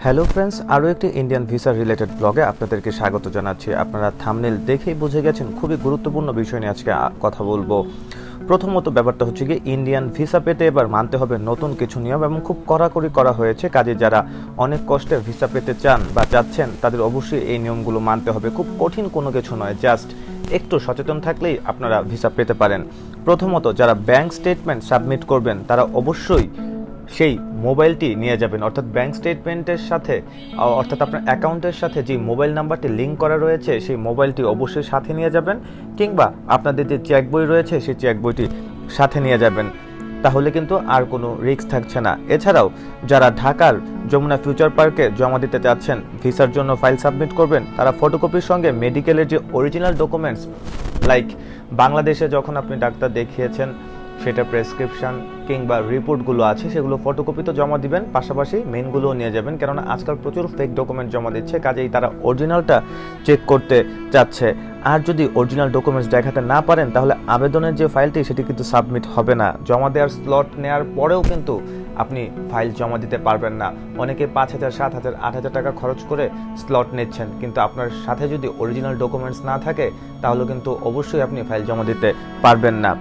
Hello friends, আরও একটি Indian visa related ব্লগে আপনাদেরকে স্বাগত জানাচ্ছি। আপনারা থাম্বনেল দেখেই বুঝে গেছেন খুবই গুরুত্বপূর্ণ বিষয় নিয়ে আজকে কথা বলবো। প্রথমত ব্যাপারটা হচ্ছে গিয়ে ইন্ডিয়ান ভিসা পেতে এবার মানতে হবে নতুন কিছু নিয়ম এবং খুব কড়াকড়ি করা হয়েছে। কাজে যারা অনেক কষ্টে ভিসা পেতে চান বা চাচ্ছেন তাদের অবশ্যই এই নিয়মগুলো মানতে হবে। খুব কঠিন কোনো কিছু নয়, জাস্ট একটু সচেতন থাকলেই আপনারা ভিসা পেতে পারেন। প্রথমত যারা ব্যাংক স্টেটমেন্ট সাবমিট করবেন তারা অবশ্যই সেই মোবাইলটি নিয়ে যাবেন, অর্থাৎ ব্যাংক স্টেটমেন্টের সাথে অর্থাৎ আপনার অ্যাকাউন্টের সাথে যে মোবাইল নাম্বারটি লিঙ্ক করা রয়েছে সেই মোবাইলটি অবশ্যই সাথে নিয়ে যাবেন, কিংবা আপনাদের যে চেক বই রয়েছে সেই চেক বইটি সাথে নিয়ে যাবেন। তাহলে কিন্তু আর কোনো রিস্ক থাকছে না। এছাড়াও যারা ঢাকার যমুনা ফিউচার পার্কে জমা দিতে চাচ্ছেন, ভিসার জন্য ফাইল সাবমিট করবেন, তারা ফটোকপির সঙ্গে মেডিকেলের যে অরিজিনাল ডকুমেন্টস, লাইক বাংলাদেশে যখন আপনি ডাক্তার দেখিয়েছেন সেটা প্রেসক্রিপশন কিংবা রিপোর্টগুলো আছে সেগুলো ফটোকপি তো জমা দিবেন, পাশাপাশি মেনগুলোও নিয়ে যাবেন। কেননা আজকাল প্রচুর ফেক ডকুমেন্ট জমা দিচ্ছে, কাজেই তারা অরিজিনালটা চেক করতে চাচ্ছে। আর যদি অরিজিনাল ডকুমেন্টস দেখাতে না পারেন তাহলে আবেদনের যে ফাইলটি সেটি কিন্তু সাবমিট হবে না। জমা দেওয়ার স্লট নেওয়ার পরেও কিন্তু আপনি ফাইল জমা দিতে পারবেন না। অনেকে 5,000, 7,000, 8,000 টাকা খরচ করে স্লট নিচ্ছেন, কিন্তু আপনার সাথে যদি অরিজিনাল ডকুমেন্টস না থাকে তাহলে কিন্তু অবশ্যই আপনি ফাইল জমা দিতে পারবেন না।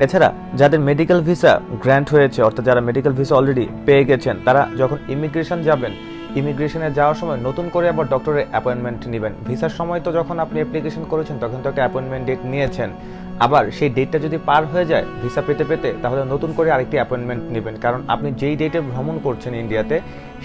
এছাড়া যাদের মেডিকেল ভিসা গ্র্যান্ট হয়েছে, অর্থাৎ যারা মেডিকেল ভিসা অলরেডি পেয়ে গেছেন, তারা যখন ইমিগ্রেশন যাবেন, ইমিগ্রেশনে যাওয়ার সময় নতুন করে আবার ডক্টরের অ্যাপয়েন্টমেন্ট নেবেন। ভিসার সময় তো যখন আপনি অ্যাপ্লিকেশন করেছেন তখন তো একটা অ্যাপয়েন্টমেন্ট ডেট নিয়েছেন, আবার সেই ডেটটা যদি পার হয়ে যায় ভিসা পেতে পেতে, তাহলে নতুন করে আরেকটি অ্যাপয়েন্টমেন্ট নেবেন। কারণ আপনি যেই ডেটে ভ্রমণ করছেন ইন্ডিয়াতে,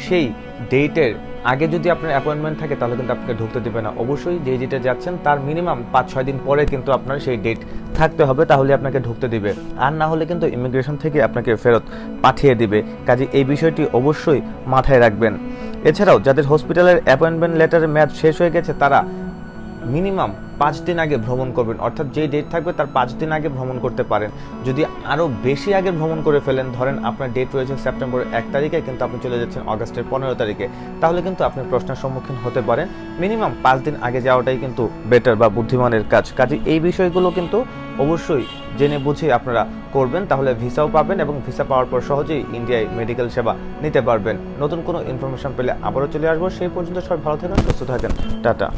সেই ডেটের আগে যদি আপনার অ্যাপয়েন্টমেন্ট থাকে তাহলে কিন্তু আপনাকে ঢুকতে দেবে না। অবশ্যই যেই ডেটে যাচ্ছেন তার মিনিমাম 5-6 দিন পরে কিন্তু আপনার সেই ডেট থাকতে হবে, তাহলে আপনাকে ঢুকতে দিবে। আর না হলে কিন্তু ইমিগ্রেশন থেকে আপনাকে ফেরত পাঠিয়ে দিবে। কাজে এই বিষয়টি অবশ্যই মাথায় রাখবেন। এছাড়াও যাদের হসপিটালের অ্যাপয়েন্টমেন্ট লেটারের মেয়াদ শেষ হয়ে গেছে তারা মিনিমাম 5 দিন আগে ভ্রমণ করবেন, অর্থাৎ যেই ডেট থাকবে তার 5 দিন আগে ভ্রমণ করতে পারেন। যদি আরও বেশি আগে ভ্রমণ করে ফেলেন, ধরেন আপনার ডেট রয়েছে সেপ্টেম্বরের 1 তারিখে কিন্তু আপনি চলে যাচ্ছেন অগাস্টের 15 তারিখে, তাহলে কিন্তু আপনি প্রশ্নের সম্মুখীন হতে পারেন। মিনিমাম 5 দিন আগে যাওয়াটাই কিন্তু বেটার বা বুদ্ধিমানের কাজ। কাজে এই বিষয়গুলো কিন্তু অবশ্যই জেনে বুঝে আপনারা করবেন, তাহলে ভিসাও পাবেন এবং ভিসা পাওয়ার পর সহজেই ইন্ডিয়ায় মেডিকেল সেবা নিতে পারবেন। নতুন কোনো ইনফরমেশন পেলে আবারও চলে আসবো। সেই পর্যন্ত সবাই ভালো থাকেন, সুস্থ থাকেন, টাটা।